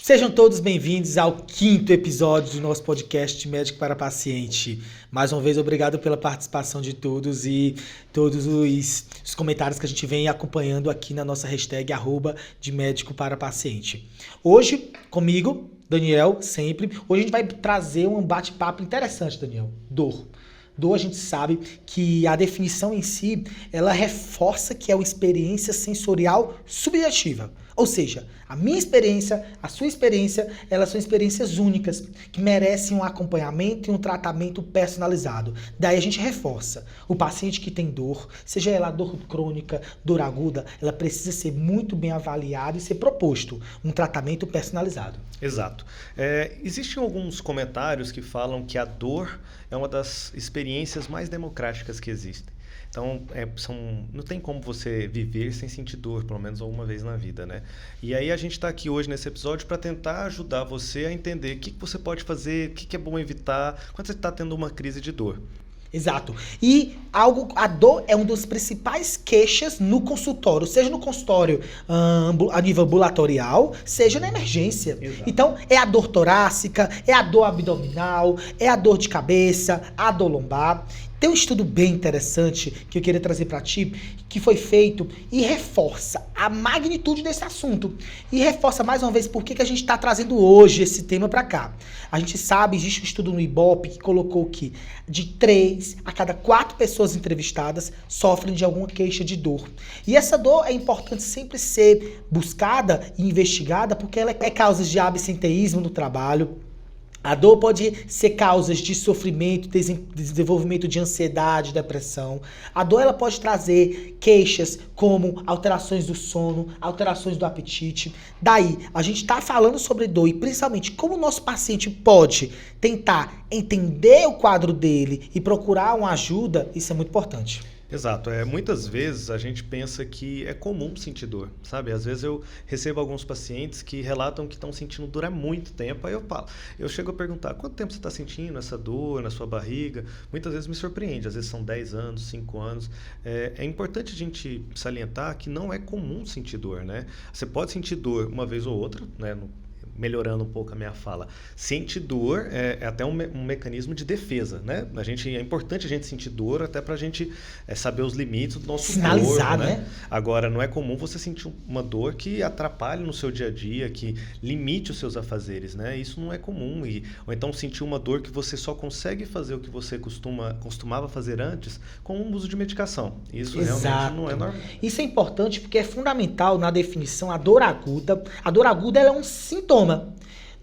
Sejam todos bem-vindos ao 5º episódio do nosso podcast Médico para Paciente. Mais uma vez, obrigado pela participação de todos e todos os comentários que a gente vem acompanhando aqui na nossa hashtag @de médico para paciente. Hoje, comigo, Daniel, sempre. Hoje a gente vai trazer um bate-papo interessante, Daniel. Dor. Dor, a gente sabe que a definição em si, ela reforça que é uma experiência sensorial subjetiva. Ou seja, a minha experiência, a sua experiência, elas são experiências únicas, que merecem um acompanhamento e um tratamento personalizado. Daí a gente reforça. O paciente que tem dor, seja ela dor crônica, dor aguda, ela precisa ser muito bem avaliada e ser proposto um tratamento personalizado. Exato. Existem alguns comentários que falam que a dor é uma das experiências mais democráticas que existem. Então, não tem como você viver sem sentir dor, pelo menos uma vez na vida, né? E aí a gente está aqui hoje nesse episódio para tentar ajudar você a entender o que você pode fazer, o que é bom evitar quando você está tendo uma crise de dor. Exato. E a dor é uma das principais queixas no consultório, seja no consultório a nível ambulatorial, seja na emergência. Exato. Então, é a dor torácica, é a dor abdominal, é a dor de cabeça, a dor lombar. Tem um estudo bem interessante que eu queria trazer para ti, que foi feito e reforça a magnitude desse assunto. E reforça mais uma vez por que a gente está trazendo hoje esse tema para cá. A gente sabe, existe um estudo no Ibope que colocou que de 3 a cada 4 pessoas entrevistadas sofrem de alguma queixa de dor. E essa dor é importante sempre ser buscada e investigada porque ela é causa de absenteísmo no trabalho. A dor pode ser causas de sofrimento, desenvolvimento de ansiedade, depressão. A dor ela pode trazer queixas como alterações do sono, alterações do apetite. Daí, a gente está falando sobre dor e principalmente como o nosso paciente pode tentar entender o quadro dele e procurar uma ajuda, isso é muito importante. Exato. Muitas vezes a gente pensa que é comum sentir dor, sabe? Às vezes eu recebo alguns pacientes que relatam que estão sentindo dor há muito tempo, aí eu chego a perguntar, quanto tempo você está sentindo essa dor na sua barriga? Muitas vezes me surpreende, às vezes são 10 anos, 5 anos. É importante a gente salientar que não é comum sentir dor, né? Você pode sentir dor uma vez ou outra, né? Melhorando um pouco a minha fala, sentir dor é até um mecanismo de defesa, né? É importante a gente sentir dor até para a gente saber os limites do nosso sinalizar, corpo, né? Agora, não é comum você sentir uma dor que atrapalhe no seu dia a dia, que limite os seus afazeres, né? Isso não é comum. Ou então sentir uma dor que você só consegue fazer o que você costumava fazer antes com o uso de medicação. Isso realmente não é normal. Isso é importante porque é fundamental na definição a dor aguda. A dor aguda ela é um sintoma.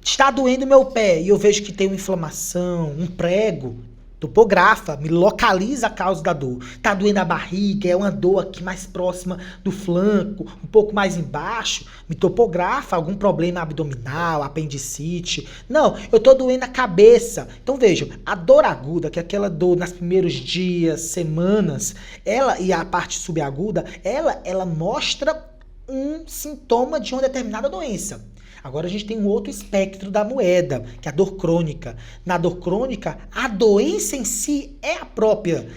Está doendo meu pé e eu vejo que tem uma inflamação, um prego, topografa, me localiza a causa da dor. Está doendo a barriga, é uma dor aqui mais próxima do flanco, um pouco mais embaixo, me topografa algum problema abdominal, apendicite. Não, eu estou doendo a cabeça. Então vejam, a dor aguda, que é aquela dor nos primeiros dias, semanas, ela e a parte subaguda, ela mostra um sintoma de uma determinada doença. Agora a gente tem um outro espectro da moeda, que é a dor crônica. Na dor crônica, a doença em si é a própria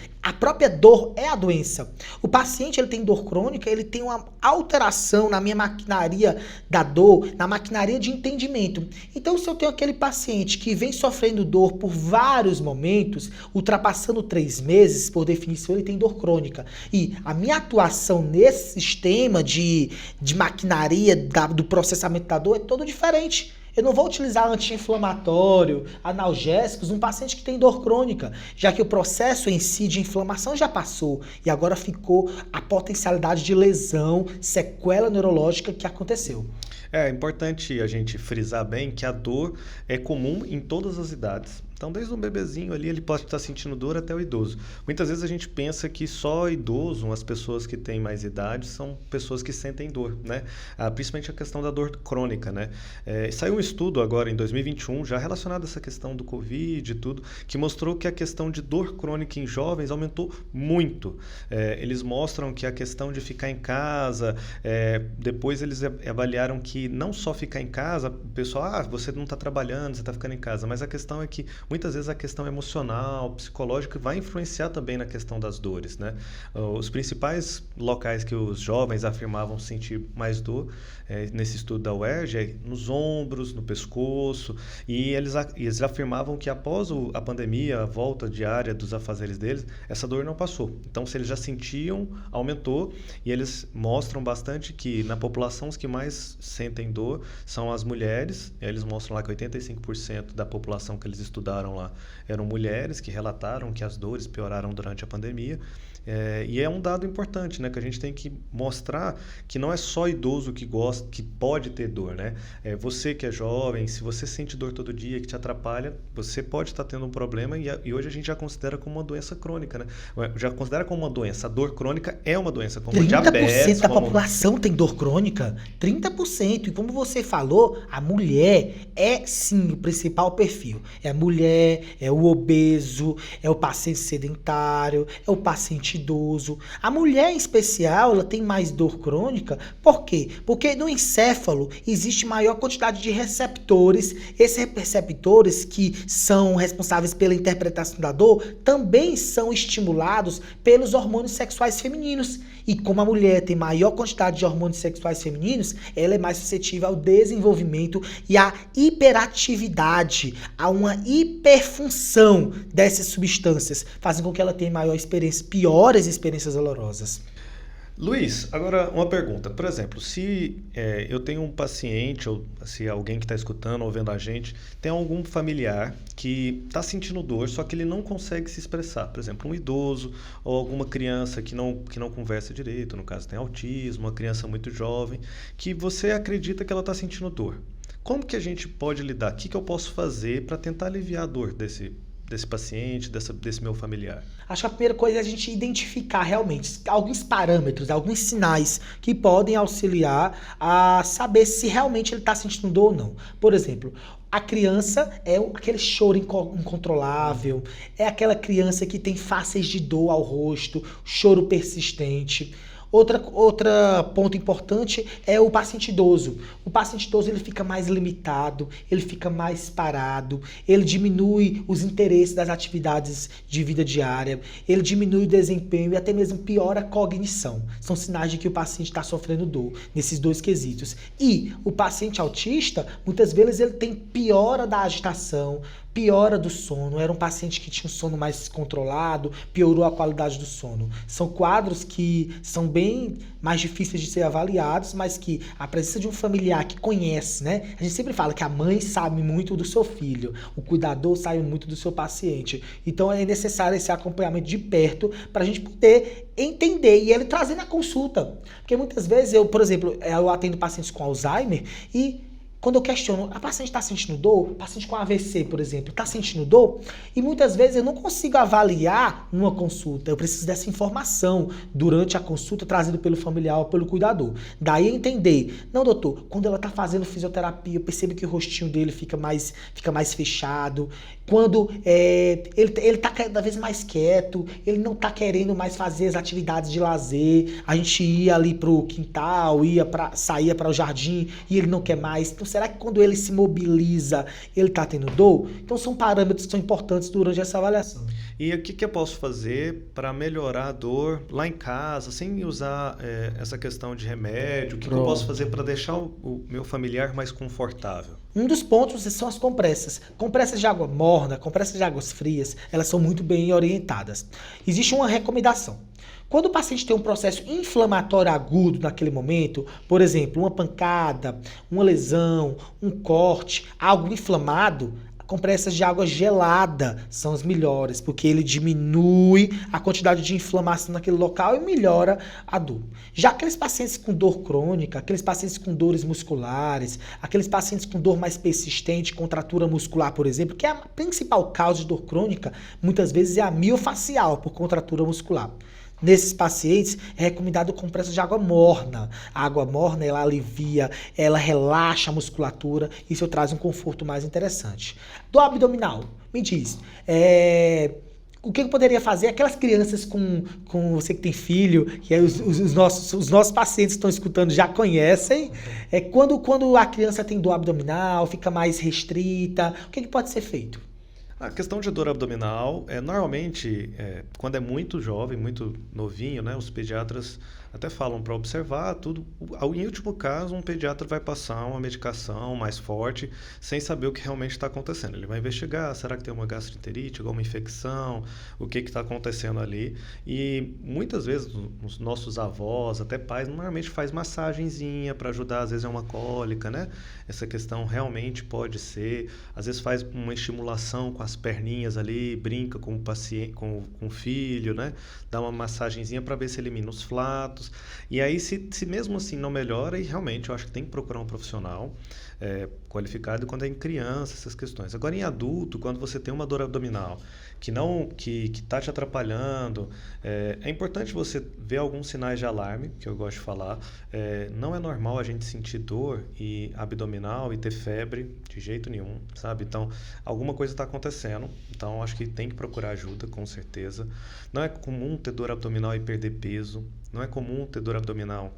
dor é a doença. O paciente ele tem dor crônica, ele tem uma alteração na minha maquinaria da dor, na maquinaria de entendimento. Então, se eu tenho aquele paciente que vem sofrendo dor por vários momentos, ultrapassando 3 meses, por definição, ele tem dor crônica. E a minha atuação nesse sistema de maquinaria do processamento da dor é todo diferente. Eu não vou utilizar anti-inflamatório, analgésicos, um paciente que tem dor crônica, já que o processo em si de inflamação já passou e agora ficou a potencialidade de lesão, sequela neurológica que aconteceu. É importante a gente frisar bem que a dor é comum em todas as idades. Então, desde um bebezinho ali, ele pode estar sentindo dor até o idoso. Muitas vezes a gente pensa que só idoso, as pessoas que têm mais idade, são pessoas que sentem dor, né? Principalmente a questão da dor crônica, né? Saiu um estudo agora em 2021, já relacionado a essa questão do Covid e tudo, que mostrou que a questão de dor crônica em jovens aumentou muito. Eles mostram que a questão de ficar em casa, depois eles avaliaram que que não só ficar em casa, o pessoal, você não está trabalhando, você está ficando em casa, mas a questão é que muitas vezes a questão emocional, psicológica vai influenciar também na questão das dores, né? Os principais locais que os jovens afirmavam sentir mais dor, nesse estudo da UERJ, é nos ombros, no pescoço, e eles afirmavam que após a pandemia, a volta diária dos afazeres deles, essa dor não passou. Então, se eles já sentiam, aumentou, e eles mostram bastante que na população os que mais sentem dor são as mulheres. Eles mostram lá que 85% da população que eles estudaram lá eram mulheres que relataram que as dores pioraram durante a pandemia. E é um dado importante, né, que a gente tem que mostrar que não é só idoso que gosta, que pode ter dor, né? Você que é jovem, se você sente dor todo dia, que te atrapalha, você pode estar tendo um problema, e hoje a gente já considera como uma doença crônica, né? Já considera como uma doença. A dor crônica é uma doença, como 30% diabetes. da população tem dor crônica. 30%. E como você falou, a mulher é sim o principal perfil. É a mulher, é o obeso, é o paciente sedentário, é o paciente idoso. A mulher, em especial, ela tem mais dor crônica. Por quê? Porque no encéfalo existe maior quantidade de receptores. Esses receptores que são responsáveis pela interpretação da dor também são estimulados pelos hormônios sexuais femininos. E como a mulher tem maior quantidade de hormônios sexuais femininos, ela é mais suscetível ao desenvolvimento e à hiperatividade, a uma hiperfunção dessas substâncias, fazem com que ela tenha piores experiências dolorosas. Luiz, agora uma pergunta. Por exemplo, se eu tenho um paciente, ou se alguém que está escutando ou vendo a gente, tem algum familiar que está sentindo dor, só que ele não consegue se expressar. Por exemplo, um idoso ou alguma criança que não conversa direito, no caso tem autismo, uma criança muito jovem, que você acredita que ela está sentindo dor. Como que a gente pode lidar? O que eu posso fazer para tentar aliviar a dor desse paciente, desse meu familiar? Acho que a primeira coisa é a gente identificar realmente alguns parâmetros, alguns sinais que podem auxiliar a saber se realmente ele está sentindo dor ou não. Por exemplo, a criança é aquele choro incontrolável, é aquela criança que tem faces de dor ao rosto, choro persistente. Outro ponto importante é o paciente idoso. O paciente idoso ele fica mais limitado, ele fica mais parado, ele diminui os interesses das atividades de vida diária, ele diminui o desempenho e até mesmo piora a cognição. São sinais de que o paciente está sofrendo dor nesses dois quesitos. E o paciente autista, muitas vezes ele tem piora da agitação, piora do sono. Era um paciente que tinha um sono mais controlado, piorou a qualidade do sono. São quadros que são bem mais difíceis de ser avaliados, mas que a presença de um familiar que conhece, né? A gente sempre fala que a mãe sabe muito do seu filho, o cuidador sabe muito do seu paciente. Então é necessário esse acompanhamento de perto para a gente poder entender e ele trazer na consulta. Porque muitas vezes por exemplo, eu atendo pacientes com Alzheimer e quando eu questiono, a paciente está sentindo dor? Paciente com AVC, por exemplo, está sentindo dor? E muitas vezes eu não consigo avaliar numa consulta. Eu preciso dessa informação durante a consulta trazida pelo familiar ou pelo cuidador. Daí entender, não doutor, quando ela está fazendo fisioterapia, eu percebo que o rostinho dele fica mais fechado. Quando ele está cada vez mais quieto, ele não está querendo mais fazer as atividades de lazer. A gente ia ali pro quintal, saía para o jardim e ele não quer mais. Então, será que quando ele se mobiliza, ele está tendo dor? Então, são parâmetros que são importantes durante essa avaliação. E o que eu posso fazer para melhorar a dor lá em casa, sem usar essa questão de remédio? O que eu posso fazer para deixar o meu familiar mais confortável? Um dos pontos são as compressas. Compressas de água morna, compressas de águas frias, elas são muito bem orientadas. Existe uma recomendação. Quando o paciente tem um processo inflamatório agudo naquele momento, por exemplo, uma pancada, uma lesão, um corte, algo inflamado, compressas de água gelada são as melhores, porque ele diminui a quantidade de inflamação naquele local e melhora a dor. Já aqueles pacientes com dor crônica, aqueles pacientes com dores musculares, aqueles pacientes com dor mais persistente, contratura muscular, por exemplo, que é a principal causa de dor crônica, muitas vezes é a miofacial, por contratura muscular. Nesses pacientes é recomendado compressas de água morna. A água morna, ela alivia, ela relaxa a musculatura, isso traz um conforto mais interessante. Do abdominal, me diz, o que eu poderia fazer? Aquelas crianças com você que tem filho, que é os nossos pacientes que estão escutando já conhecem, quando a criança tem dor abdominal, fica mais restrita, o que pode ser feito? A questão de dor abdominal, normalmente, quando é muito jovem, muito novinho, né, os pediatras até falam para observar tudo. Em último caso, um pediatra vai passar uma medicação mais forte, sem saber o que realmente está acontecendo. Ele vai investigar, será que tem uma gastroenterite, alguma infecção, o que está acontecendo ali. E muitas vezes, os nossos avós, até pais, normalmente faz massagenzinha para ajudar, às vezes é uma cólica, né? Essa questão realmente pode ser. Às vezes faz uma estimulação com as perninhas ali, brinca com o paciente, com o filho, né? Dá uma massagenzinha para ver se elimina os flatos. E aí, se mesmo assim não melhora, e realmente eu acho que tem que procurar um profissional qualificado quando é em criança, essas questões. Agora, em adulto, quando você tem uma dor abdominal que está te atrapalhando, é importante você ver alguns sinais de alarme, que eu gosto de falar. Não é normal a gente sentir dor abdominal e ter febre de jeito nenhum, sabe? Então, alguma coisa está acontecendo. Então, acho que tem que procurar ajuda, com certeza. Não é comum ter dor abdominal e perder peso. Não é comum ter dor abdominal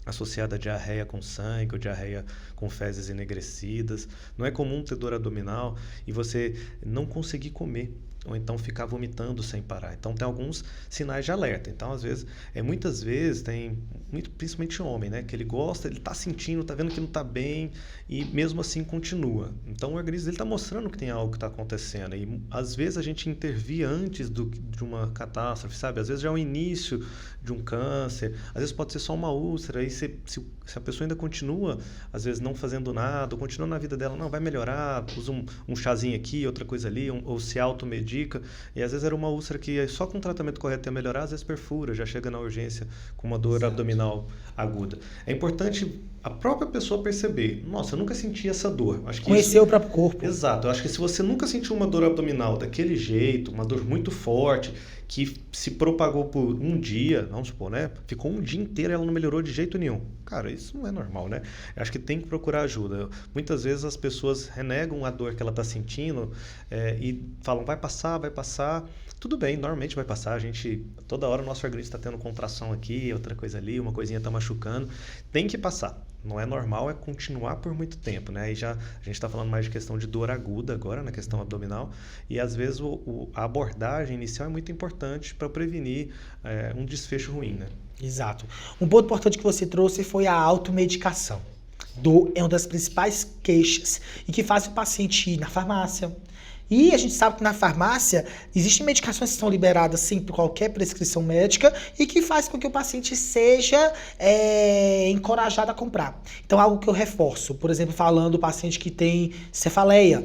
associada a diarreia com sangue ou diarreia com fezes enegrecidas. Não é comum ter dor abdominal e você não conseguir comer, ou então ficar vomitando sem parar. Então, tem alguns sinais de alerta. Então, às vezes, muitas vezes, principalmente homem, né? Que ele gosta, ele está sentindo, está vendo que não está bem e mesmo assim continua. Então, o organismo dele está mostrando que tem algo que está acontecendo. E, às vezes, a gente intervir antes de uma catástrofe, sabe? Às vezes, já é o início de um câncer. Às vezes, pode ser só uma úlcera. E se a pessoa ainda continua, às vezes, não fazendo nada, ou continua na vida dela, não, vai melhorar, usa um chazinho aqui, outra coisa ali, ou se automedica. E às vezes era uma úlcera que só com o tratamento correto ia melhorar, às vezes perfura, já chega na urgência com uma dor abdominal aguda. É importante a própria pessoa perceber, nossa, eu nunca senti essa dor. Acho que conhecer o próprio corpo. Exato, eu acho que se você nunca sentiu uma dor abdominal daquele jeito, uma dor muito forte, que se propagou por um dia, vamos supor, né? Ficou um dia inteiro e ela não melhorou de jeito nenhum. Cara, isso não é normal, né? Eu acho que tem que procurar ajuda. Muitas vezes as pessoas renegam a dor que ela está sentindo e falam, vai passar. Tudo bem, normalmente vai passar. Toda hora o nosso organismo está tendo contração aqui, outra coisa ali, uma coisinha está machucando. Tem que passar. Não é normal, continuar por muito tempo, né? Aí a gente está falando mais de questão de dor aguda agora, na questão abdominal, e às vezes a abordagem inicial é muito importante para prevenir um desfecho ruim, né? Exato. Um ponto importante que você trouxe foi a automedicação. É uma das principais queixas e que faz o paciente ir na farmácia. E a gente sabe que na farmácia existem medicações que são liberadas sem qualquer prescrição médica e que faz com que o paciente seja encorajado a comprar. Então, algo que eu reforço, por exemplo, falando do paciente que tem cefaleia.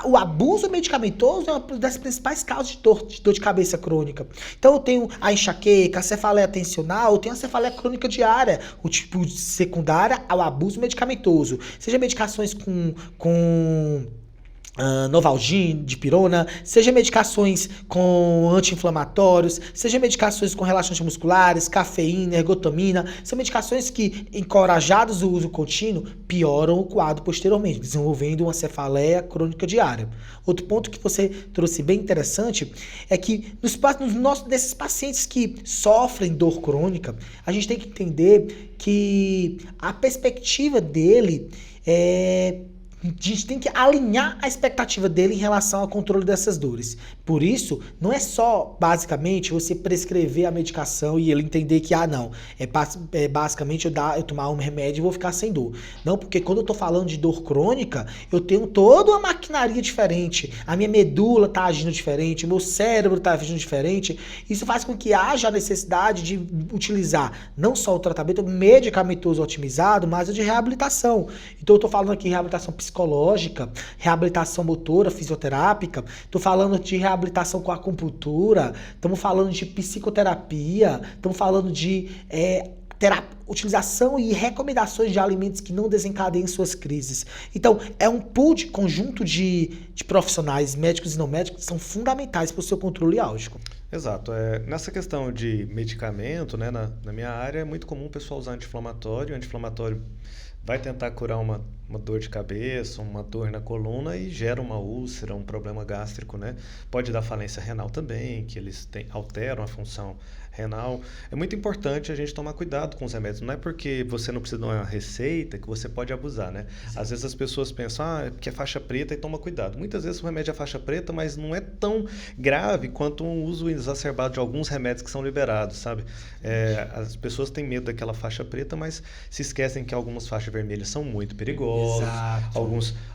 O abuso medicamentoso é uma das principais causas de dor de cabeça crônica. Então, eu tenho a enxaqueca, a cefaleia tensional, eu tenho a cefaleia crônica diária, o tipo secundária ao abuso medicamentoso. Seja medicações com Novalgina, dipirona, seja medicações com anti-inflamatórios, seja medicações com relaxantes musculares, cafeína, ergotamina, são medicações que, encorajados o uso contínuo, pioram o quadro posteriormente, desenvolvendo uma cefaleia crônica diária. Outro ponto que você trouxe bem interessante é que desses pacientes que sofrem dor crônica, a gente tem que entender que a perspectiva dele a gente tem que alinhar a expectativa dele em relação ao controle dessas dores. Por isso, não é só, basicamente, você prescrever a medicação e ele entender que, não, basicamente eu tomar um remédio e vou ficar sem dor. Não, porque quando eu tô falando de dor crônica, eu tenho toda uma maquinaria diferente. A minha medula tá agindo diferente, o meu cérebro tá agindo diferente. Isso faz com que haja a necessidade de utilizar não só o tratamento medicamentoso otimizado, mas o de reabilitação. Então, eu tô falando aqui de reabilitação psicológica, reabilitação motora, fisioterápica, estou falando de reabilitação com acupuntura, estamos falando de psicoterapia, estamos falando de utilização e recomendações de alimentos que não desencadeiem suas crises. Então, é um pool de conjunto de profissionais, médicos e não médicos, que são fundamentais para o seu controle álgico. Exato. Nessa questão de medicamento, né, na minha área, é muito comum o pessoal usar anti-inflamatório. O anti-inflamatório vai tentar curar uma uma dor de cabeça, uma dor na coluna e gera uma úlcera, um problema gástrico, né? Pode dar falência renal também, que eles alteram a função renal. É muito importante a gente tomar cuidado com os remédios. Não é porque você não precisa de uma receita que você pode abusar, né? Exato. Às vezes as pessoas pensam, é porque é faixa preta e toma cuidado. Muitas vezes o remédio é faixa preta, mas não é tão grave quanto um uso exacerbado de alguns remédios que são liberados, sabe? As pessoas têm medo daquela faixa preta, mas se esquecem que algumas faixas vermelhas são muito perigosas. Exato.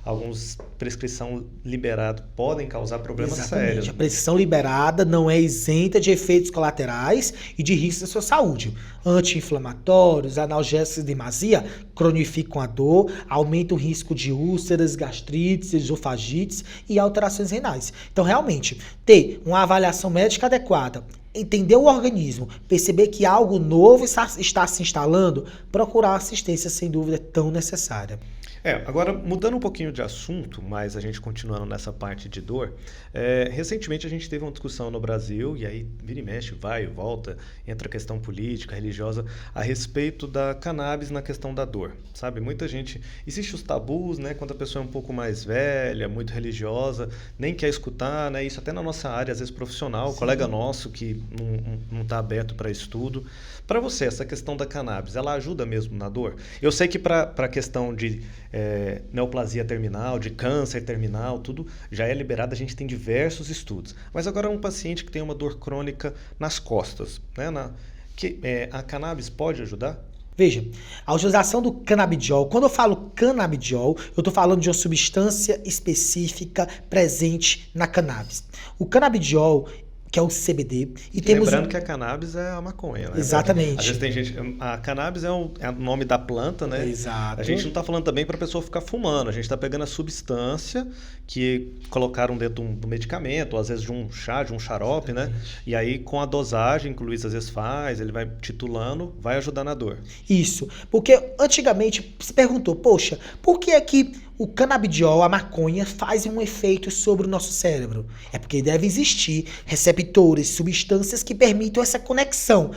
Alguns prescrição liberada podem causar problemas Exatamente. sérios. A prescrição liberada não é isenta de efeitos colaterais e de riscos à sua saúde. Anti-inflamatórios, analgésicos em demasia cronificam a dor, aumentam o risco de úlceras, gastrites, esofagites e alterações renais. Então, realmente, ter uma avaliação médica adequada, entender o organismo, perceber que algo novo está se instalando, procurar assistência, sem dúvida, é tão necessária. Agora, mudando um pouquinho de assunto, mas a gente continuando nessa parte de dor, recentemente a gente teve uma discussão no Brasil, e aí vira e mexe, vai e volta, entra a questão política, religiosa, a respeito da cannabis na questão da dor, sabe? Muita gente, existem os tabus, né? Quando a pessoa é um pouco mais velha, muito religiosa, nem quer escutar, né? Isso até na nossa área, às vezes profissional, colega nosso que não está aberto para estudo. Para você, essa questão da cannabis, ela ajuda mesmo na dor? Eu sei que para a questão de neoplasia terminal, de câncer terminal, tudo já é liberado, a gente tem diversos estudos. Mas agora um paciente que tem uma dor crônica nas costas, né? A cannabis pode ajudar? Veja, a utilização do canabidiol, quando eu falo canabidiol, eu estou falando de uma substância específica presente na cannabis. O canabidiol, que é o CBD. E lembrando que a cannabis é a maconha, né? Exatamente. Às vezes tem gente... A cannabis é o nome da planta, né? Exato. A gente não está falando também para a pessoa ficar fumando. A gente está pegando a substância que colocaram dentro do medicamento, ou às vezes de um chá, de um xarope, né? E aí com a dosagem que o Luiz às vezes faz, ele vai titulando, vai ajudar na dor. Isso. Porque antigamente se perguntou, poxa, por que é que o canabidiol, a maconha, faz um efeito sobre o nosso cérebro? É porque deve existir receptores, substâncias que permitam essa conexão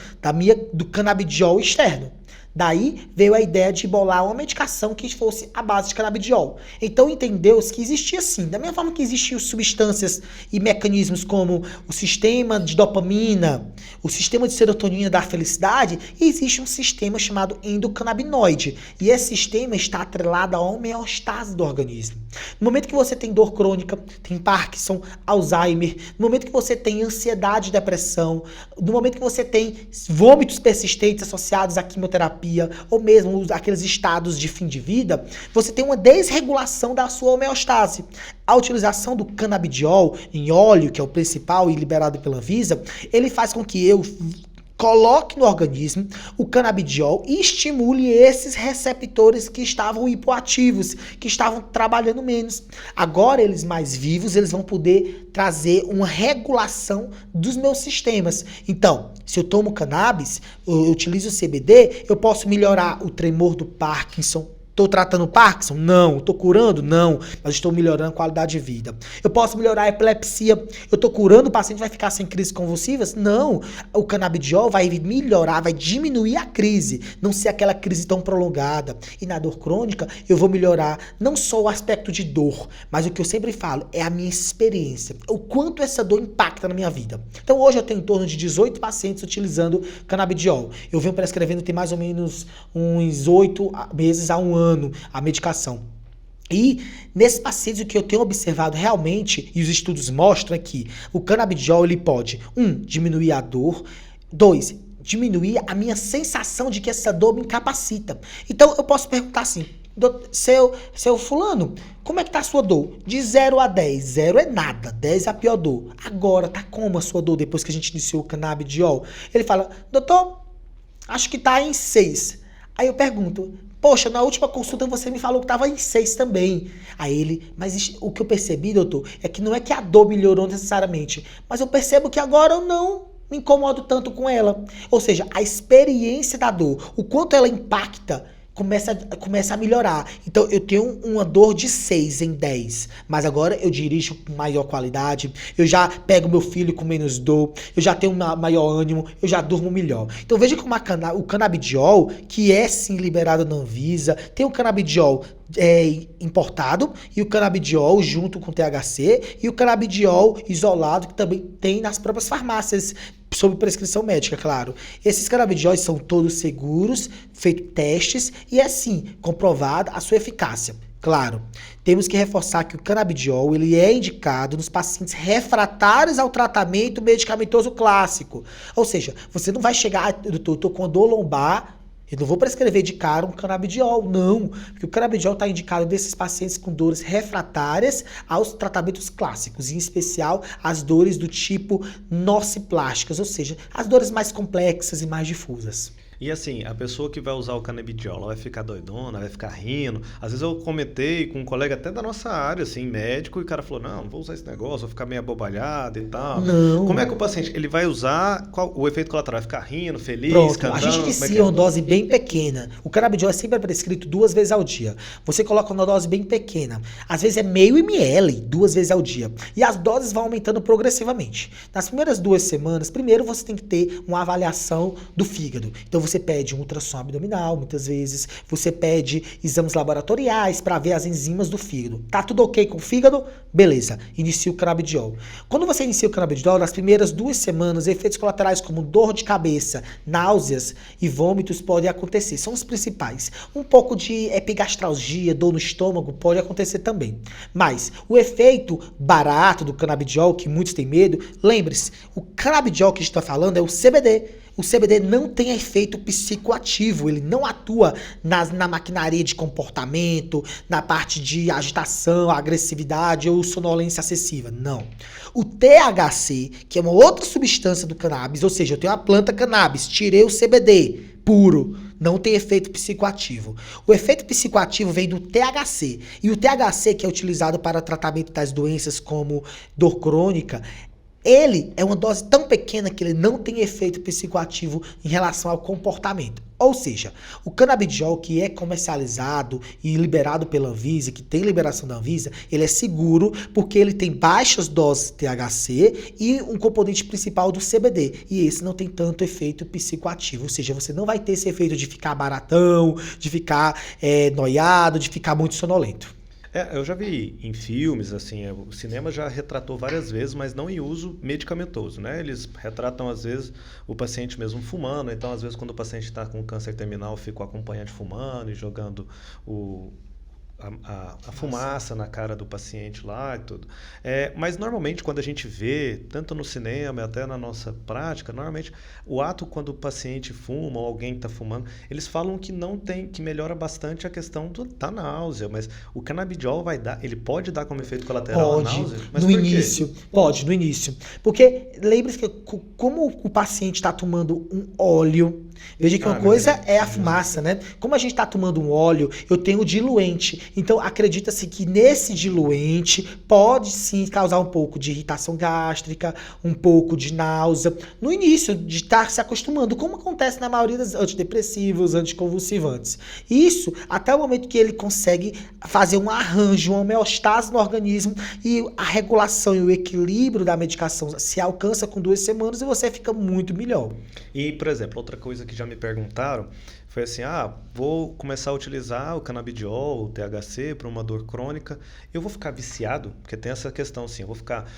do canabidiol externo. Daí veio a ideia de bolar uma medicação que fosse à base de canabidiol. Então entendeu-se que existia sim, da mesma forma que existiam substâncias e mecanismos como o sistema de dopamina, o sistema de serotonina da felicidade, existe um sistema chamado endocannabinoide. E esse sistema está atrelado à homeostase do organismo. No momento que você tem dor crônica, tem Parkinson, Alzheimer, no momento que você tem ansiedade e depressão, no momento que você tem vômitos persistentes associados à quimioterapia, ou mesmo aqueles estados de fim de vida, você tem uma desregulação da sua homeostase. A utilização do canabidiol em óleo, que é o principal e liberado pela Anvisa, ele faz com que eu coloque no organismo o canabidiol e estimule esses receptores que estavam hipoativos, que estavam trabalhando menos. Agora, eles mais vivos, eles vão poder trazer uma regulação dos meus sistemas. Então, se eu tomo cannabis, eu utilizo o CBD, eu posso melhorar o tremor do Parkinson. Estou tratando Parkinson? Não. Estou curando? Não. Mas estou melhorando a qualidade de vida. Eu posso melhorar a epilepsia? Eu estou curando, o paciente vai ficar sem crises convulsivas? Não. O canabidiol vai melhorar, vai diminuir a crise, não ser aquela crise tão prolongada. E na dor crônica, eu vou melhorar não só o aspecto de dor, mas o que eu sempre falo é a minha experiência, o quanto essa dor impacta na minha vida. Então hoje eu tenho em torno de 18 pacientes utilizando canabidiol. Eu venho prescrevendo tem mais ou menos uns 8 meses a um ano a medicação. E nesses pacientes o que eu tenho observado realmente, e os estudos mostram, é que o canabidiol ele pode, diminuir a dor, 2, diminuir a minha sensação de que essa dor me incapacita. Então eu posso perguntar assim, seu fulano, como é que tá a sua dor? De 0 a 10, 0 é nada, 10 é a pior dor. Agora, tá como a sua dor depois que a gente iniciou o canabidiol? Ele fala, doutor, acho que tá em 6. Aí eu pergunto, poxa, na última consulta você me falou que estava em 6 também. Aí ele, mas o que eu percebi, doutor, é que não é que a dor melhorou necessariamente, mas eu percebo que agora eu não me incomodo tanto com ela. Ou seja, a experiência da dor, o quanto ela impacta, começa a melhorar. Então, eu tenho uma dor de 6 em 10, mas agora eu dirijo com maior qualidade, eu já pego meu filho com menos dor, eu já tenho maior ânimo, eu já durmo melhor. Então, veja como o canabidiol, que é sim liberado na Anvisa, tem o canabidiol importado e o canabidiol junto com o THC e o canabidiol isolado que também tem nas próprias farmácias, sob prescrição médica, claro. Esses canabidióis são todos seguros, feito testes e assim, comprovada a sua eficácia. Claro, temos que reforçar que o canabidiol ele é indicado nos pacientes refratários ao tratamento medicamentoso clássico. Ou seja, você não vai chegar, doutor, eu tô com dor lombar, eu não vou prescrever de cara um canabidiol, não. Porque o canabidiol está indicado desses pacientes com dores refratárias aos tratamentos clássicos, em especial as dores do tipo nociplásticas, ou seja, as dores mais complexas e mais difusas. E assim, a pessoa que vai usar o canabidiol, ela vai ficar doidona, vai ficar rindo. Às vezes eu comentei com um colega até da nossa área, assim, médico, e o cara falou, não vou usar esse negócio, vou ficar meio abobalhado e tal. Não. Como é que o paciente, ele vai usar, o efeito colateral? Vai ficar rindo, feliz, Pronto, cantando? a gente inicia uma dose bem pequena. O canabidiol é sempre prescrito 2 vezes ao dia. Você coloca uma dose bem pequena. Às vezes é meio ml, 2 vezes ao dia. E as doses vão aumentando progressivamente. Nas primeiras 2 semanas, primeiro você tem que ter uma avaliação do fígado. Então você pede um ultrassom abdominal, muitas vezes. Você pede exames laboratoriais para ver as enzimas do fígado. Tá tudo ok com o fígado? Beleza, inicia o canabidiol. Quando você inicia o canabidiol, nas primeiras 2 semanas, efeitos colaterais como dor de cabeça, náuseas e vômitos podem acontecer. São os principais. Um pouco de epigastralgia, dor no estômago pode acontecer também. Mas o efeito barato do canabidiol, que muitos têm medo, lembre-se, o canabidiol que a gente está falando é o CBD. O CBD não tem efeito psicoativo, ele não atua na maquinaria de comportamento, na parte de agitação, agressividade ou sonolência excessiva, não. O THC, que é uma outra substância do cannabis, ou seja, eu tenho a planta cannabis, tirei o CBD puro, não tem efeito psicoativo. O efeito psicoativo vem do THC, e o THC, que é utilizado para tratamento das doenças como dor crônica, ele é uma dose tão pequena que ele não tem efeito psicoativo em relação ao comportamento. Ou seja, o canabidiol que é comercializado e liberado pela Anvisa, que tem liberação da Anvisa, ele é seguro porque ele tem baixas doses de THC e um componente principal do CBD. E esse não tem tanto efeito psicoativo. Ou seja, você não vai ter esse efeito de ficar baratão, de ficar noiado, de ficar muito sonolento. Eu já vi em filmes, assim, o cinema já retratou várias vezes, mas não em uso medicamentoso, né? Eles retratam, às vezes, o paciente mesmo fumando, então, às vezes, quando o paciente está com câncer terminal, fica o acompanhante fumando e jogando a fumaça na cara do paciente lá e tudo. Mas normalmente quando a gente vê, tanto no cinema e até na nossa prática, normalmente o ato quando o paciente fuma ou alguém está fumando, eles falam que não tem, que melhora bastante a questão da náusea, mas o canabidiol ele pode dar como efeito colateral a náusea? Mas no início. Pode, no início. Porque lembre-se que como o paciente está tomando um óleo, veja que uma coisa é a fumaça, né? Como a gente está tomando um óleo, eu tenho diluente. Então, acredita-se que nesse diluente pode sim causar um pouco de irritação gástrica, um pouco de náusea, no início de estar se acostumando, como acontece na maioria dos antidepressivos, anticonvulsivantes. Isso até o momento que ele consegue fazer um arranjo, uma homeostase no organismo e a regulação e o equilíbrio da medicação se alcança com 2 semanas e você fica muito melhor. E, por exemplo, outra coisa que já me perguntaram foi assim, vou começar a utilizar o canabidiol, o THC para uma dor crônica, eu vou ficar viciado? Porque tem essa questão, sim, eu vou ficar,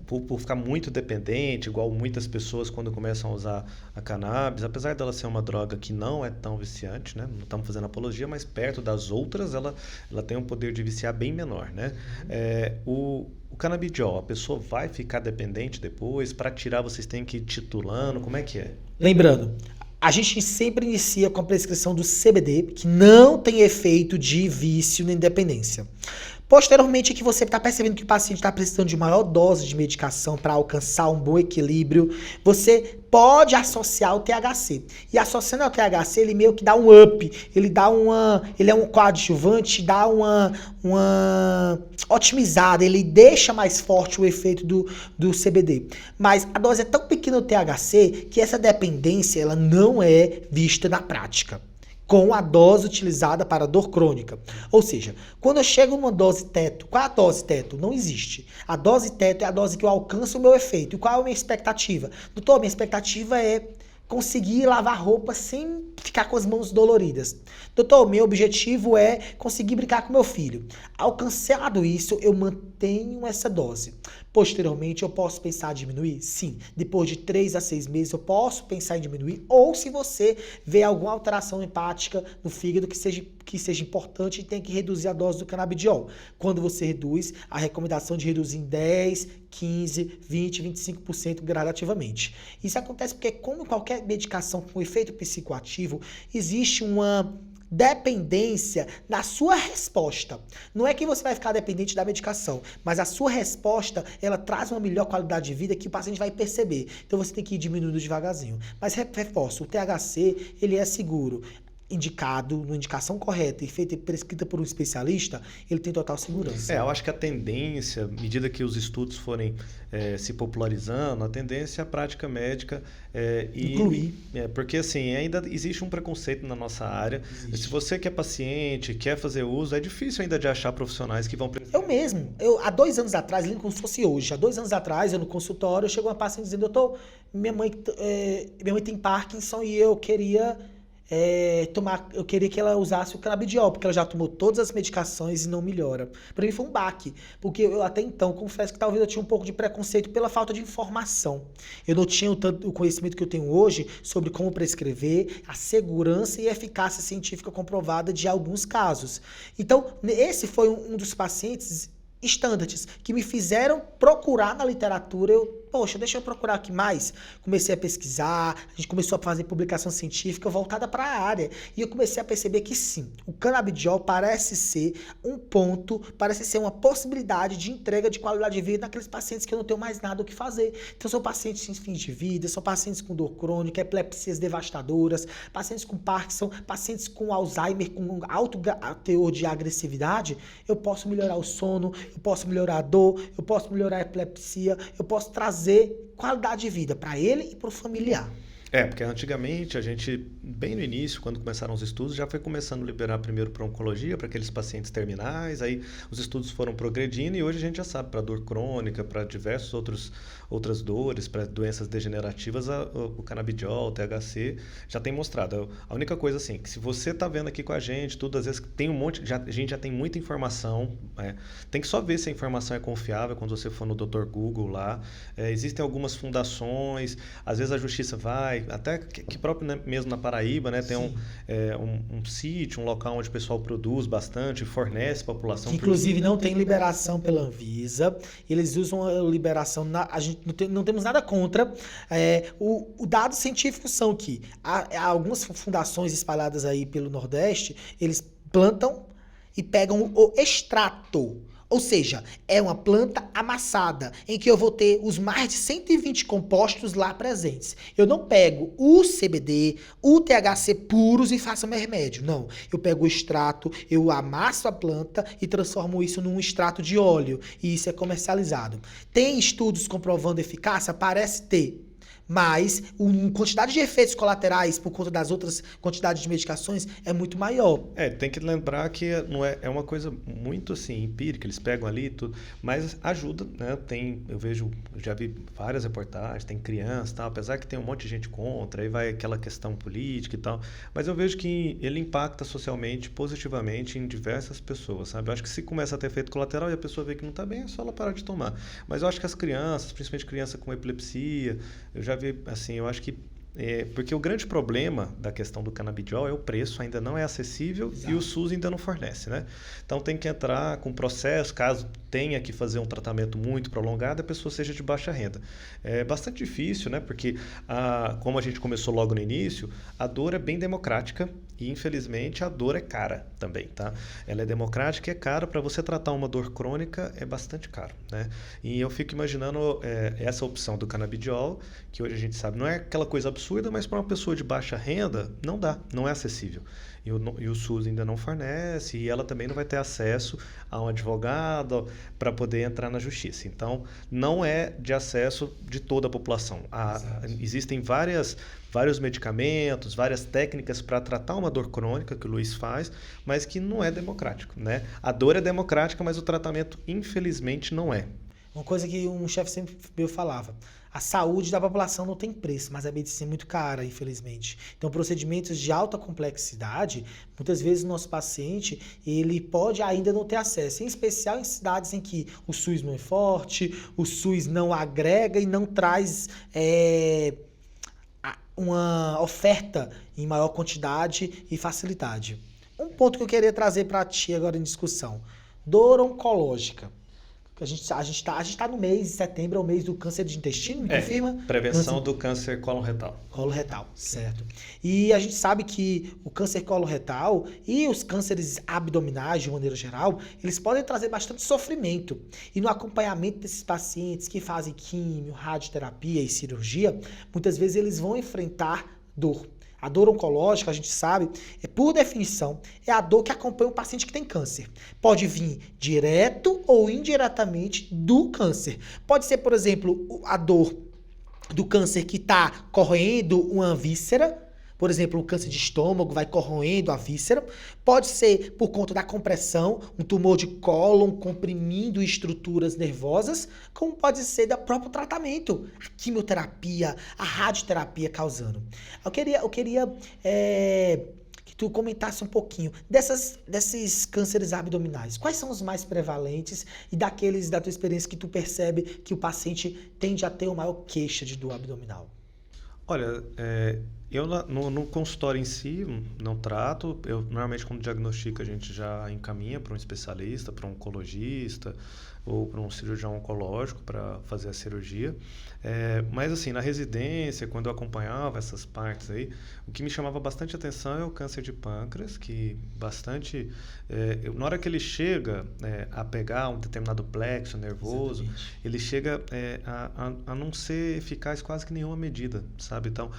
vou ficar muito dependente, igual muitas pessoas quando começam a usar a cannabis, apesar dela ser uma droga que não é tão viciante, né? Não estamos fazendo apologia, mas perto das outras ela tem um poder de viciar bem menor, né? O canabidiol, a pessoa vai ficar dependente depois? Para tirar, vocês têm que ir titulando? Como é que é? Lembrando, a gente sempre inicia com a prescrição do CBD, que não tem efeito de vício nem dependência. Posteriormente, é que você está percebendo que o paciente está precisando de maior dose de medicação para alcançar um bom equilíbrio, você pode associar o THC. E associando ao THC, ele meio que dá um up, ele é um coadjuvante, dá uma otimizada, ele deixa mais forte o efeito do CBD. Mas a dose é tão pequena do THC que essa dependência ela não é vista na prática. com a dose utilizada para dor crônica. Ou seja, quando eu chego numa dose teto, qual é a dose teto? Não existe. A dose teto é a dose que eu alcanço o meu efeito. E qual é a minha expectativa? Doutor, minha expectativa é conseguir lavar roupa sem ficar com as mãos doloridas. Doutor, meu objetivo é conseguir brincar com meu filho. Alcançado isso, eu mantenho essa dose. Posteriormente, eu posso pensar em diminuir? Sim. Depois de 3 a 6 meses, eu posso pensar em diminuir. Ou se você vê alguma alteração hepática no fígado que seja importante e tem que reduzir a dose do canabidiol. Quando você reduz, a recomendação de reduzir em 10, 15, 20, 25% gradativamente. Isso acontece porque, como qualquer medicação com efeito psicoativo, existe uma dependência na sua resposta. Não é que você vai ficar dependente da medicação, mas a sua resposta, ela traz uma melhor qualidade de vida que o paciente vai perceber. Então você tem que ir diminuindo devagarzinho. Mas reforço, o THC, ele é seguro. Indicado, numa indicação correta e feita e prescrita por um especialista, ele tem total segurança. Eu acho que a tendência, à medida que os estudos forem se popularizando, a tendência é a prática médica incluir. Porque assim, ainda existe um preconceito na nossa área. Se você que é paciente, quer fazer uso, é difícil ainda de achar profissionais que vão... Eu mesmo, há 2 anos atrás, lembro como se fosse hoje, há 2 anos atrás, eu no consultório, chegou uma paciente dizendo, doutor, minha mãe tem Parkinson e eu queria... eu queria que ela usasse o canabidiol, porque ela já tomou todas as medicações e não melhora. Para mim foi um baque, porque eu até então confesso que talvez eu tinha um pouco de preconceito pela falta de informação. Eu não tinha o conhecimento que eu tenho hoje sobre como prescrever, a segurança e eficácia científica comprovada de alguns casos. Então, esse foi um dos pacientes estándares que me fizeram procurar na literatura. Poxa, deixa eu procurar aqui mais. Comecei a pesquisar, a gente começou a fazer publicação científica voltada para a área. E eu comecei a perceber que sim, o canabidiol parece ser um ponto, parece ser uma possibilidade de entrega de qualidade de vida naqueles pacientes que eu não tenho mais nada o que fazer. Então são pacientes em fim de vida, são pacientes com dor crônica, epilepsias devastadoras, pacientes com Parkinson, pacientes com Alzheimer, com alto teor de agressividade. Eu posso melhorar o sono, eu posso melhorar a dor, eu posso melhorar a epilepsia, eu posso trazer qualidade de vida para ele e para o familiar. Porque antigamente a gente, bem no início, quando começaram os estudos, já foi começando a liberar primeiro para oncologia, para aqueles pacientes terminais, aí os estudos foram progredindo e hoje a gente já sabe, para dor crônica, para diversas outras dores, para doenças degenerativas, o canabidiol, o THC, já tem mostrado. A única coisa assim, que se você está vendo aqui com a gente, tudo, às vezes tem um monte, a gente já tem muita informação, tem que só ver se a informação é confiável quando você for no Dr. Google lá. Existem algumas fundações, às vezes a justiça vai, até que próprio, né, mesmo na Paraíba, né, tem um sítio, um local onde o pessoal produz bastante, fornece para a população. Que, inclusive não tem liberação pela Anvisa, eles usam a liberação, a gente não temos nada contra. O dados científicos são que há algumas fundações espalhadas aí pelo Nordeste, eles plantam e pegam o extrato. Ou seja, é uma planta amassada, em que eu vou ter os mais de 120 compostos lá presentes. Eu não pego o CBD, o THC puros e faço meu remédio. Não, eu pego o extrato, eu amasso a planta e transformo isso num extrato de óleo. E isso é comercializado. Tem estudos comprovando eficácia? Parece ter. Mas a quantidade de efeitos colaterais por conta das outras quantidades de medicações é muito maior. Tem que lembrar que não é uma coisa muito assim empírica, eles pegam ali tudo, mas ajuda, né? Eu já vi várias reportagens, tem crianças e tal, apesar que tem um monte de gente contra, aí vai aquela questão política e tal, mas eu vejo que ele impacta socialmente, positivamente em diversas pessoas, sabe? Eu acho que se começa a ter efeito colateral e a pessoa vê que não está bem, é só ela parar de tomar. Mas eu acho que as crianças, principalmente criança com epilepsia, eu já vi, assim, eu acho que porque o grande problema da questão do canabidiol é o preço, ainda não é acessível. Exato. E o SUS ainda não fornece, né? Então tem que entrar com processo, caso tenha que fazer um tratamento muito prolongado, a pessoa seja de baixa renda. É bastante difícil, né? Porque, como a gente começou logo no início, a dor é bem democrática e, infelizmente, a dor é cara também, tá? Ela é democrática e é cara. Para você tratar uma dor crônica é bastante caro, né? E eu fico imaginando essa opção do canabidiol, que hoje a gente sabe não é aquela coisa absurda, mas para uma pessoa de baixa renda não dá, não é acessível. e o SUS ainda não fornece, e ela também não vai ter acesso a um advogado para poder entrar na justiça. Então, não é de acesso de toda a população. Existem vários medicamentos, várias técnicas para tratar uma dor crônica que o Luiz faz, mas que não é democrático, né? A dor é democrática, mas o tratamento, infelizmente, não é. Uma coisa que um chefe sempre meu falava: a saúde da população não tem preço, mas a medicina é muito cara, infelizmente. Então, procedimentos de alta complexidade, muitas vezes o nosso paciente, ele pode ainda não ter acesso, em especial em cidades em que o SUS não é forte, o SUS não agrega e não traz uma oferta em maior quantidade e facilidade. Um ponto que eu queria trazer para ti agora em discussão: dor oncológica. A gente tá no mês de setembro, é o mês do câncer de intestino, me confirma? Prevenção do câncer coloretal. Coloretal, certo. E a gente sabe que o câncer coloretal e os cânceres abdominais, de maneira geral, eles podem trazer bastante sofrimento. E no acompanhamento desses pacientes que fazem químio, radioterapia e cirurgia, muitas vezes eles vão enfrentar dor. A dor oncológica, a gente sabe, por definição, é a dor que acompanha um paciente que tem câncer. Pode vir direto ou indiretamente do câncer. Pode ser, por exemplo, a dor do câncer que está corroendo uma víscera. Por exemplo, o câncer de estômago vai corroendo a víscera. Pode ser por conta da compressão, um tumor de cólon comprimindo estruturas nervosas, como pode ser do próprio tratamento, a quimioterapia, a radioterapia causando. Eu queria que tu comentasse um pouquinho desses cânceres abdominais. Quais são os mais prevalentes e daqueles da tua experiência que tu percebe que o paciente tende a ter uma maior queixa de dor abdominal? Olha, eu no consultório em si não trato. Eu normalmente, quando diagnostico, a gente já encaminha para um especialista, para um oncologista ou para um cirurgião oncológico para fazer a cirurgia. Mas assim, na residência, quando eu acompanhava essas partes aí, o que me chamava bastante atenção é o câncer de pâncreas, que bastante... na hora que ele chega a pegar um determinado plexo nervoso, exatamente, ele chega a não ser eficaz quase que nenhuma medida, sabe? Então,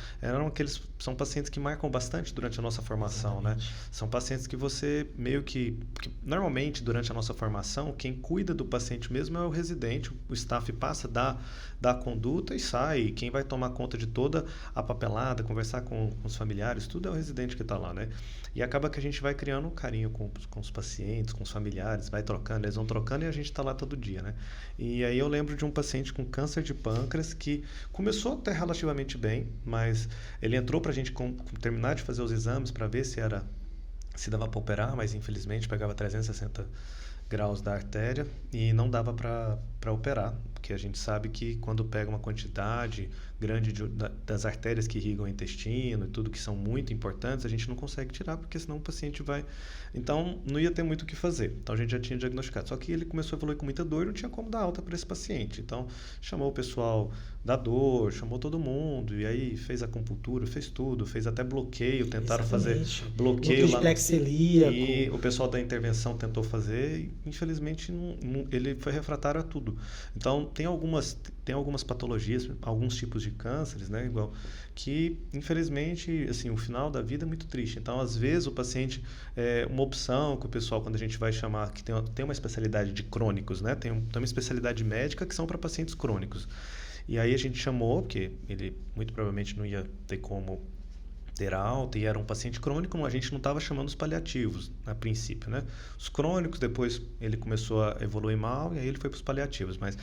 são pacientes que marcam bastante durante a nossa formação, exatamente, né? São pacientes que você meio que... Normalmente, durante a nossa formação, quem cuida do paciente mesmo é o residente, o staff passa da conduta e sai. Quem vai tomar conta de toda a papelada, conversar com os familiares, tudo é o residente que está lá, né? E acaba que a gente vai criando um carinho com os pacientes, com os familiares, vai trocando, eles vão trocando e a gente está lá todo dia, né? E aí eu lembro de um paciente com câncer de pâncreas que começou até relativamente bem, mas ele entrou para a gente terminar de fazer os exames para ver se dava para operar, mas infelizmente pegava 360 graus da artéria e não dava para operar, porque a gente sabe que quando pega uma quantidade grande das artérias que irrigam o intestino e tudo, que são muito importantes, a gente não consegue tirar, porque senão o paciente vai... Então, não ia ter muito o que fazer. Então, a gente já tinha diagnosticado. Só que ele começou a evoluir com muita dor e não tinha como dar alta para esse paciente. Então, chamou o pessoal da dor, chamou todo mundo, e aí fez acupuntura, fez tudo, fez até bloqueio, tentaram exatamente, fazer bloqueio lá. E o pessoal da intervenção tentou fazer e, infelizmente, ele foi refratário a tudo. Então, tem algumas patologias, alguns tipos de cânceres, né, igual, que infelizmente, assim, o final da vida é muito triste. Então, às vezes, o paciente, uma opção que o pessoal, quando a gente vai chamar, que tem uma especialidade de crônicos, né, tem uma especialidade médica que são para pacientes crônicos. E aí a gente chamou, porque ele muito provavelmente não ia ter como ter alta e era um paciente crônico, a gente não estava chamando os paliativos a princípio, né? Os crônicos, depois ele começou a evoluir mal e aí ele foi para os paliativos, mas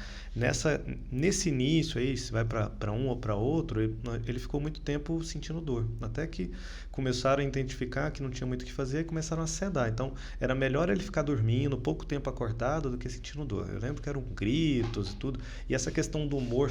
nesse início aí, se vai para um ou para outro, ele ficou muito tempo sentindo dor, até que começaram a identificar que não tinha muito o que fazer e começaram a sedar. Então, era melhor ele ficar dormindo, pouco tempo acordado, do que sentindo dor. Eu lembro que eram gritos e tudo, e essa questão do humor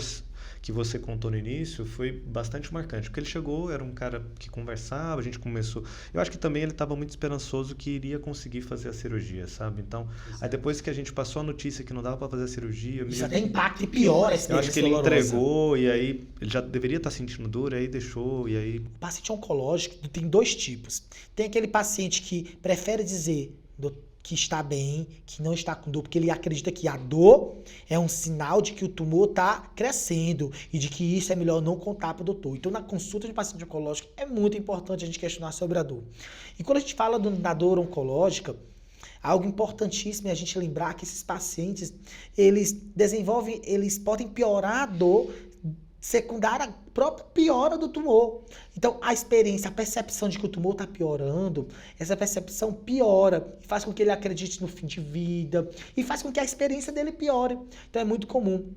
que você contou no início foi bastante marcante, porque ele chegou, era um cara que conversava, a gente começou... Eu acho que também ele estava muito esperançoso que iria conseguir fazer a cirurgia, sabe? Então, aí depois que a gente passou a notícia que não dava para fazer a cirurgia... Isso até impacta e piora esse. Eu acho que ele entregou e aí ele já deveria estar sentindo dor, aí deixou e aí... O paciente oncológico tem dois tipos. Tem aquele paciente que prefere dizer... que está bem, que não está com dor, porque ele acredita que a dor é um sinal de que o tumor está crescendo e de que isso é melhor não contar para o doutor. Então, na consulta de paciente oncológico, é muito importante a gente questionar sobre a dor. E quando a gente fala da dor oncológica, algo importantíssimo é a gente lembrar que esses pacientes, eles podem piorar a dor secundária à própria piora do tumor. Então, a experiência, a percepção de que o tumor está piorando, essa percepção piora e faz com que ele acredite no fim de vida e faz com que a experiência dele piore. Então, é muito comum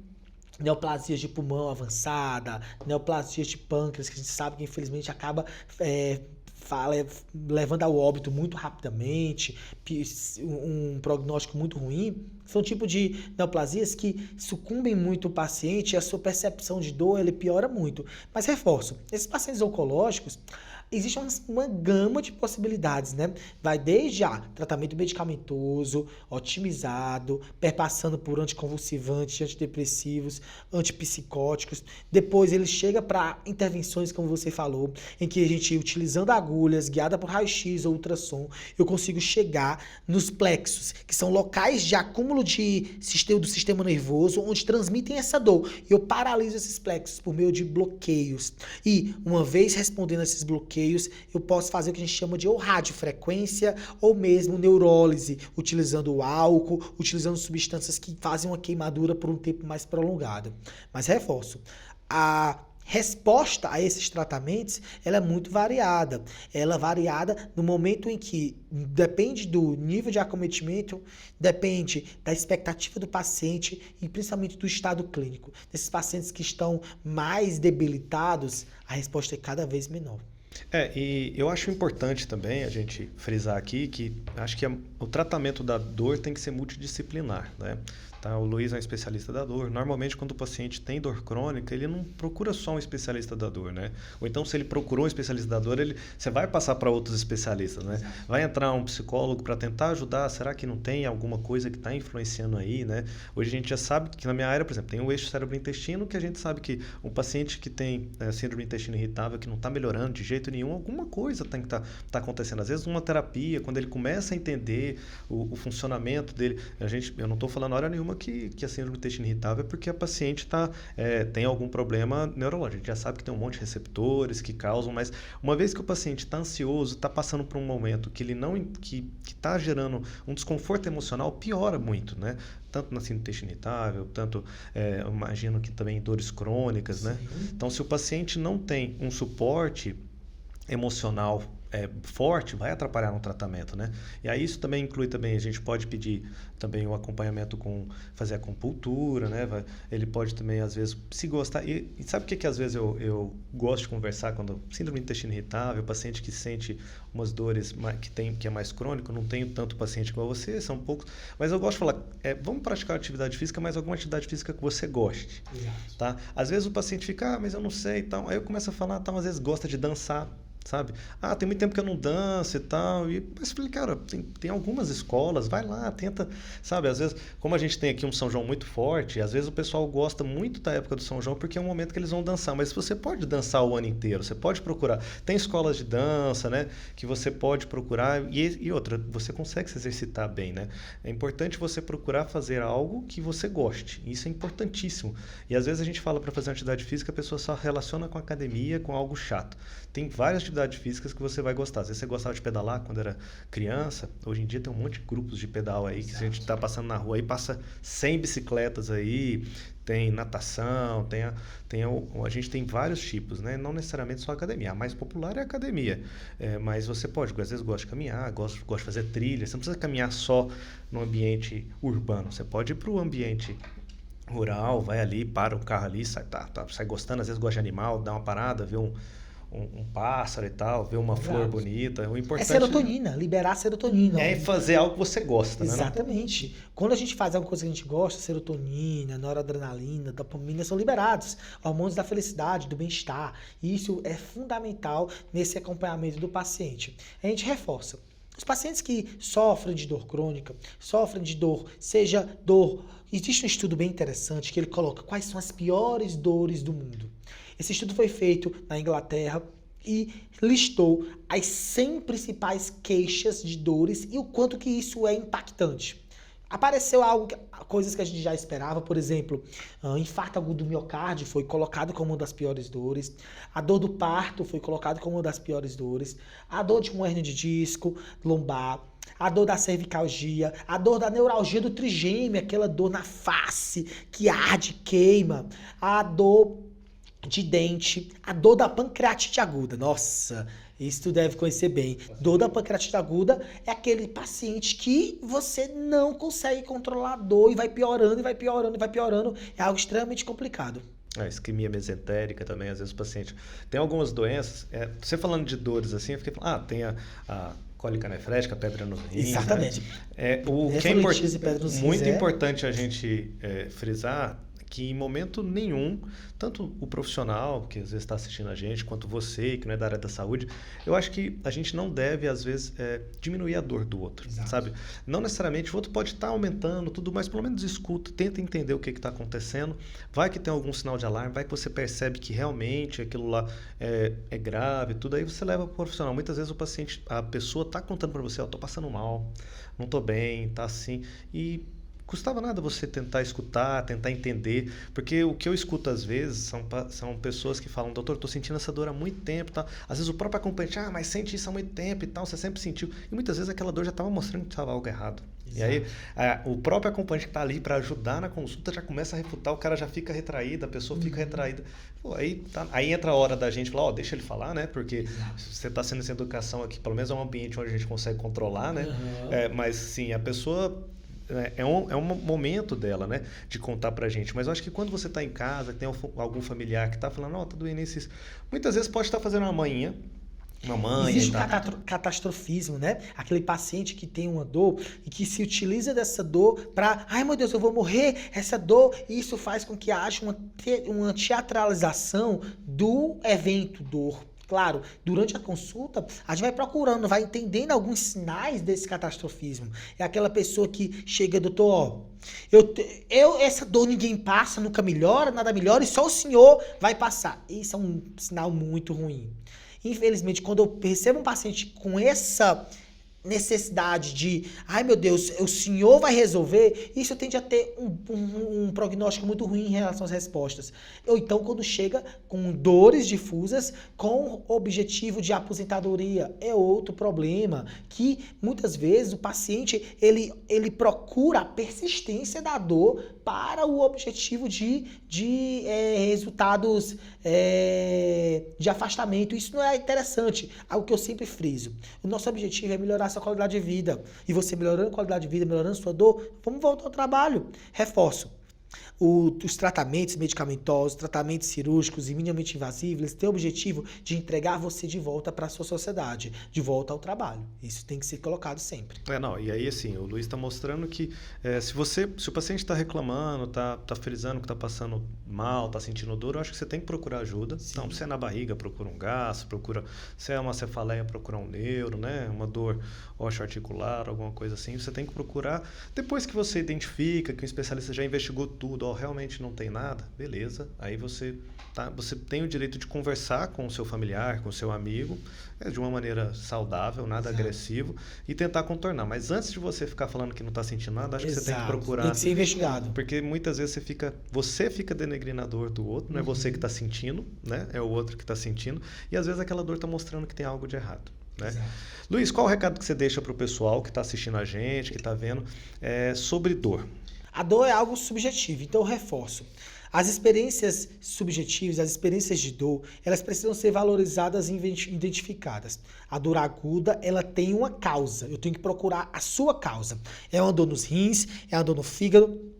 neoplasias de pulmão avançada, neoplasias de pâncreas, que a gente sabe que infelizmente acaba levando ao óbito muito rapidamente, um prognóstico muito ruim. São tipo de neoplasias que sucumbem muito o paciente e a sua percepção de dor ele piora muito. Mas reforço, esses pacientes oncológicos, existe uma gama de possibilidades, né? Vai desde tratamento medicamentoso, otimizado, perpassando por anticonvulsivantes, antidepressivos, antipsicóticos. Depois ele chega para intervenções, como você falou, em que a gente, utilizando agulhas, guiada por raio-x ou ultrassom, eu consigo chegar nos plexos, que são locais de acúmulo do sistema nervoso, onde transmitem essa dor. Eu paraliso esses plexos por meio de bloqueios. E, uma vez respondendo a esses bloqueios, eu posso fazer o que a gente chama de ou radiofrequência ou mesmo neurólise, utilizando o álcool, utilizando substâncias que fazem uma queimadura por um tempo mais prolongado. Mas reforço, a resposta a esses tratamentos, ela é muito variada. Ela é variada no momento em que depende do nível de acometimento, depende da expectativa do paciente e principalmente do estado clínico. Nesses pacientes que estão mais debilitados, a resposta é cada vez menor. E eu acho importante também a gente frisar aqui que acho que o tratamento da dor tem que ser multidisciplinar, né? Tá? O Luiz é um especialista da dor. Normalmente, quando o paciente tem dor crônica, ele não procura só um especialista da dor, né? Ou então, se ele procurou um especialista da dor, você vai passar para outros especialistas, né? Exato. Vai entrar um psicólogo para tentar ajudar. Será que não tem alguma coisa que está influenciando aí, né? Hoje a gente já sabe que na minha área, por exemplo, tem o eixo cérebro-intestino, que a gente sabe que um paciente que tem síndrome do intestino irritável, que não está melhorando de jeito nenhum, alguma coisa tem que tá acontecendo. Às vezes, uma terapia, quando ele começa a entender o funcionamento dele, eu não estou falando hora nenhuma que a síndrome do intestino irritável é porque a paciente tem algum problema neurológico. A gente já sabe que tem um monte de receptores que causam, mas uma vez que o paciente está ansioso, está passando por um momento que ele que está gerando um desconforto emocional, piora muito, né? Tanto na síndrome do intestino irritável, tanto, eu imagino que também dores crônicas, né? Então, se o paciente não tem um suporte emocional forte, vai atrapalhar no tratamento, né? E aí isso também inclui a gente pode pedir também o acompanhamento com fazer acupuntura, né? Ele pode também, às vezes, se gostar. E sabe o que às vezes eu gosto de conversar quando síndrome do intestino irritável, paciente que sente umas dores que é mais crônico, não tenho tanto paciente igual você, são poucos, mas eu gosto de falar, vamos praticar atividade física, mas alguma atividade física que você goste, tá? Às vezes o paciente fica, mas eu não sei e tal, aí eu começo a falar, às vezes gosta de dançar, sabe? Tem muito tempo que eu não danço e tal. Mas falei, cara, tem algumas escolas, vai lá, tenta, sabe? Às vezes, como a gente tem aqui um São João muito forte, às vezes o pessoal gosta muito da época do São João porque é um momento que eles vão dançar. Mas você pode dançar o ano inteiro, você pode procurar. Tem escolas de dança, né? Que você pode procurar. E outra, você consegue se exercitar bem, né? É importante você procurar fazer algo que você goste. Isso é importantíssimo. E às vezes a gente fala para fazer uma atividade física, a pessoa só relaciona com a academia, com algo chato. Tem várias atividades físicas que você vai gostar. Às vezes você gostava de pedalar quando era criança. Hoje em dia tem um monte de grupos de pedal aí, que a gente está passando na rua aí, passa 100 bicicletas aí, tem natação, a gente tem vários tipos, né? Não necessariamente só academia. A mais popular é a academia. Mas você pode, às vezes gosta de caminhar, gosta de fazer trilha. Você não precisa caminhar só no ambiente urbano. Você pode ir para o ambiente rural, vai ali, para o carro ali, sai gostando, às vezes gosta de animal, dá uma parada, vê um pássaro e tal, ver uma flor bonita. O importante é serotonina, liberar serotonina. É fazer algo que você gosta, né? Exatamente. Quando a gente faz alguma coisa que a gente gosta, serotonina, noradrenalina, dopamina são liberados. Hormônios da felicidade, do bem-estar. E isso é fundamental nesse acompanhamento do paciente. A gente reforça. Os pacientes que sofrem de dor crônica, sofrem de dor, seja dor... Existe um estudo bem interessante que ele coloca quais são as piores dores do mundo. Esse estudo foi feito na Inglaterra e listou as 100 principais queixas de dores e o quanto que isso é impactante. Apareceu coisas que a gente já esperava, por exemplo, infarto agudo do miocárdio foi colocado como uma das piores dores, a dor do parto foi colocado como uma das piores dores, a dor de uma hérnia de disco lombar, a dor da cervicalgia, a dor da neuralgia do trigêmeo, aquela dor na face que arde, queima, a dor de dente, a dor da pancreatite aguda. Nossa, isso tu deve conhecer bem. Dor da pancreatite aguda é aquele paciente que você não consegue controlar a dor e vai piorando, e vai piorando, e vai piorando. É algo extremamente complicado. A isquemia mesentérica também, às vezes o paciente... Tem algumas doenças, você falando de dores assim, eu fiquei falando, tem a cólica nefrética, pedra nos rins. Exatamente. Né? O que é muito importante a gente frisar que em momento nenhum, tanto o profissional que às vezes está assistindo a gente, quanto você que não é da área da saúde, eu acho que a gente não deve, às vezes, diminuir a dor do outro, Exato. sabe? Não necessariamente, o outro pode estar aumentando tudo, mas pelo menos escuta, tenta entender o que está acontecendo, vai que tem algum sinal de alarme, vai que você percebe que realmente aquilo lá é grave, tudo, aí você leva para o profissional. Muitas vezes a pessoa está contando para você, estou passando mal, não estou bem, tá assim, e custava nada você tentar escutar, tentar entender, porque o que eu escuto às vezes são pessoas que falam, doutor, estou sentindo essa dor há muito tempo, tá? Às vezes o próprio acompanhante, mas sente isso há muito tempo e tal, você sempre sentiu, e muitas vezes aquela dor já estava mostrando que estava algo errado. Exato. E aí o próprio acompanhante que está ali para ajudar na consulta já começa a refutar, o cara já fica retraído, a pessoa fica retraída. Pô, aí entra a hora da gente falar, deixa ele falar, né? Porque Exato. Você está sendo essa educação aqui, pelo menos é um ambiente onde a gente consegue controlar, né? Mas sim, a pessoa... É um momento dela, né, de contar pra gente. Mas eu acho que quando você tá em casa, tem algum familiar que tá falando, tá doendo isso. Muitas vezes pode estar fazendo uma manhã. Existe o catastrofismo, né? Aquele paciente que tem uma dor e que se utiliza dessa dor para, ai meu Deus, eu vou morrer, essa dor, e isso faz com que haja uma teatralização do evento dor. Claro, durante a consulta, a gente vai procurando, vai entendendo alguns sinais desse catastrofismo. É aquela pessoa que chega, doutor, essa dor ninguém passa, nunca melhora, nada melhora, e só o senhor vai passar. Isso é um sinal muito ruim. Infelizmente, quando eu recebo um paciente com essa necessidade de, ai meu Deus, o senhor vai resolver, isso tende a ter um prognóstico muito ruim em relação às respostas. Ou então, quando chega com dores difusas, com objetivo de aposentadoria, é outro problema, que muitas vezes o paciente, ele procura a persistência da dor para o objetivo de resultados de afastamento. Isso não é interessante, algo que eu sempre friso. O nosso objetivo é melhorar a sua qualidade de vida. E você melhorando a qualidade de vida, melhorando a sua dor, vamos voltar ao trabalho. Reforço. Os tratamentos medicamentosos, tratamentos cirúrgicos e minimamente invasivos, eles têm o objetivo de entregar você de volta para a sua sociedade, de volta ao trabalho. Isso tem que ser colocado sempre. E aí assim, o Luiz está mostrando que se o paciente está reclamando, está frisando que está passando mal, está sentindo dor, eu acho que você tem que procurar ajuda. Sim. Então, se é na barriga, procura um gastro, se é uma cefaleia, procura um neuro, né? Uma dor osteoarticular, alguma coisa assim, você tem que procurar. Depois que você identifica, que o especialista já investigou tudo, realmente não tem nada, beleza. Aí você tem o direito de conversar com o seu familiar, com o seu amigo, de uma maneira saudável, nada Exato. Agressivo, e tentar contornar. Mas antes de você ficar falando que não está sentindo nada, acho Exato. Que você tem que procurar. Tem que ser investigado. Porque muitas vezes você fica denegrindo a dor do outro, não é você que está sentindo, né? É o outro que está sentindo, e às vezes aquela dor está mostrando que tem algo de errado. Né? Luiz, qual o recado que você deixa para o pessoal que está assistindo a gente, que está vendo, sobre dor? A dor é algo subjetivo, então eu reforço. As experiências subjetivas, as experiências de dor, elas precisam ser valorizadas e identificadas. A dor aguda, ela tem uma causa. Eu tenho que procurar a sua causa. É uma dor nos rins, é uma dor no fígado,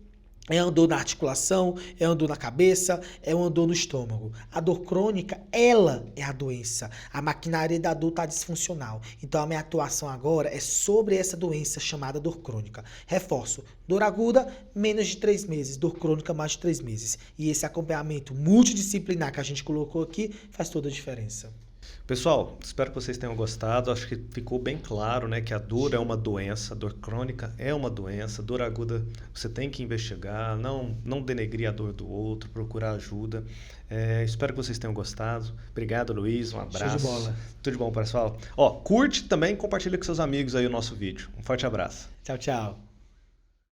é uma dor na articulação, é uma dor na cabeça, é uma dor no estômago. A dor crônica, ela é a doença. A maquinária da dor está disfuncional. Então, a minha atuação agora é sobre essa doença chamada dor crônica. Reforço, dor aguda, menos de 3 meses. Dor crônica, mais de 3 meses. E esse acompanhamento multidisciplinar que a gente colocou aqui faz toda a diferença. Pessoal, espero que vocês tenham gostado. Acho que ficou bem claro, né, que a dor é uma doença, a dor crônica é uma doença, dor aguda você tem que investigar, não denegrir a dor do outro, procurar ajuda. Espero que vocês tenham gostado. Obrigado, Luiz. Um Show de abraço. bola. Tudo de bom, pessoal. Ó, curte também e compartilha com seus amigos aí o nosso vídeo. Um forte abraço. Tchau, tchau.